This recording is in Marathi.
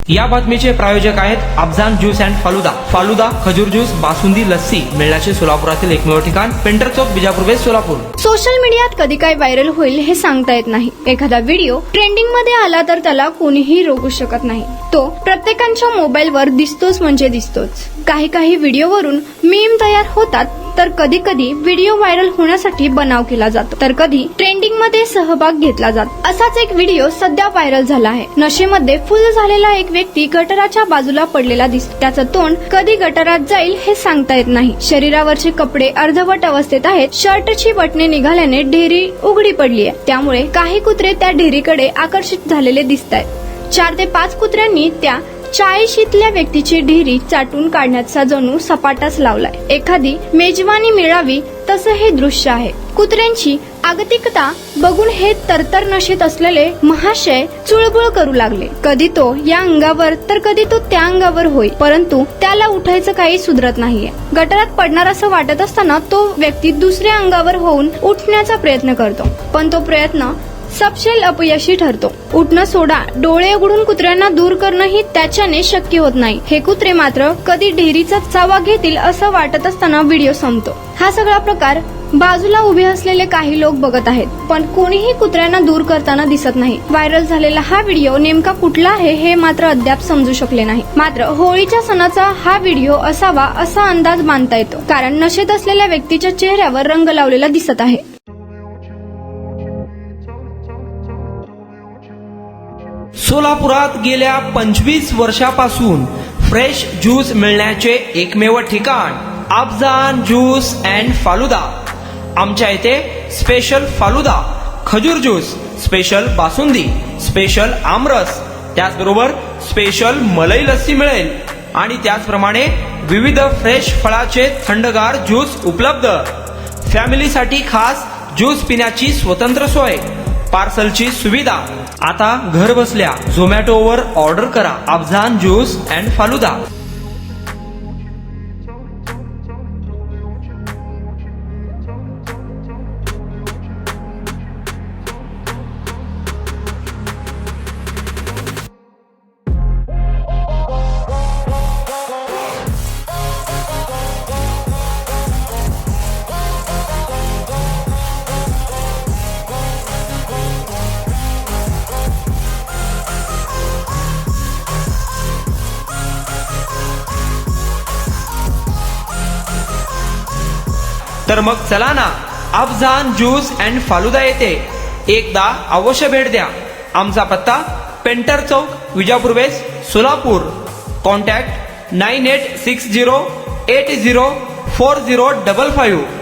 या बातमीचे प्रायोजक आहेत अफजान ज्यूस अँड फालुदा। फालुदा, खजूर ज्यूस, बासुंदी, लस्सी मिळण्याचे सोलापुरातील एकमेव ठिकाण पेंटर चौक, बिजापूर वेस्ट, सोलापूर। सोशल मीडियात कधी काय व्हायरल होईल हे सांगता येत नाही। एखादा व्हिडिओ ट्रेंडिंग मध्ये आला तर त्याला कोणीही रोखू शकत नाही। तो प्रत्येकाच्या मोबाईलवर दिसतोच म्हणजे दिसतोच। काही व्हिडिओवरून मीम तयार होतात, तर कधी कधी व्हिडिओ व्हायरल होण्यासाठी बनाव केला जातो, तर कधी ट्रेंडिंग मध्ये सहभाग घेतला जातो। असाच एक व्हिडिओ सध्या व्हायरल झाला आहे। नशेमध्ये फुल झालेला एक व्यक्ती गटाराच्या बाजूला पडलेला दिसतो। त्याचं तोंड कधी गटारात जाईल हे सांगता येत नाही। शरीरावरचे कपडे अर्धवट अवस्थेत आहेत। शर्टची बटणे निघाल्याने ढेरी उघडी पडली आहे, त्यामुळे काही कुत्रे त्या ढेरीकडे आकर्षित झालेले दिसत आहेत। 4 ते 5 कुत्र्यांनी त्या 40शीतल्या व्यक्तीची ढेरी चाटून काढण्याचा जणू सपाटाच लावलाय। एखादी मेजवानी मिळावी तसं हे दृश्य आहे। कुत्र्यांची आगतिकता बघून हे तरतर नशेत असलेले महाशय चुळबुळ करू लागले। कधी तो या अंगावर तर कधी तो त्या अंगावर होई, परंतु त्याला उठायचं काही सुधरत नाहीये। गटारात पडणार असं वाटत असताना तो व्यक्ती दुसऱ्या अंगावर होऊन उठण्याचा प्रयत्न करतो, पण तो प्रयत्न सपशेल अपयशी ठरतो। उठणं सोडा, डोळे उघडून कुत्र्यांना दूर करणंही त्याच्याने शक्य होत नाही। हे कुत्रे मात्र कधी ढेरीचा चावा घेतील असं वाटत असताना व्हिडिओ संपतो। हा सगळा प्रकार बाजूला उभे असलेले काही लोक बघत आहेत, पण कोणीही कुत्र्यांना दूर करताना दिसत नाही। व्हायरल झालेला हा व्हिडिओ नेमका कुठला आहे हे मात्र अद्याप समजू शकले नाही। मात्र होळीच्या सणाचा हा व्हिडिओ असावा असा अंदाज बांधता येतो, कारण नशेत असलेल्या व्यक्तीच्या चेहऱ्यावर रंग लावलेला दिसत आहे। सोलापुरात गेल्या 25 वर्षापासून फ्रेश ज्यूस मिळण्याचे एकमेव ठिकाण अफजान ज्यूस अँड फालुदा। आमच्या इथे स्पेशल फालुदा, खजूर ज्यूस, स्पेशल बासुंदी, स्पेशल आमरस, त्याचबरोबर स्पेशल मलाई लस्सी मिळेल आणि त्याचप्रमाणे विविध फ्रेश फळाचे थंडगार ज्यूस उपलब्ध। फॅमिलीसाठी खास ज्यूस पिण्याची स्वतंत्र सोय, पार्सलची सुविधा। आता घर बसल्या झोमॅटोवर ऑर्डर करा अफजान ज्यूस अँड फालुदा। तर मग चला ना, अफजान ज्यूस अँड फालुदा येथे एकदा अवश्य भेट द्या। आमचा पत्ता पेंटर चौक, विजापूर वेस्ट, सोलापूर। कॉन्टॅक्ट 9860804055।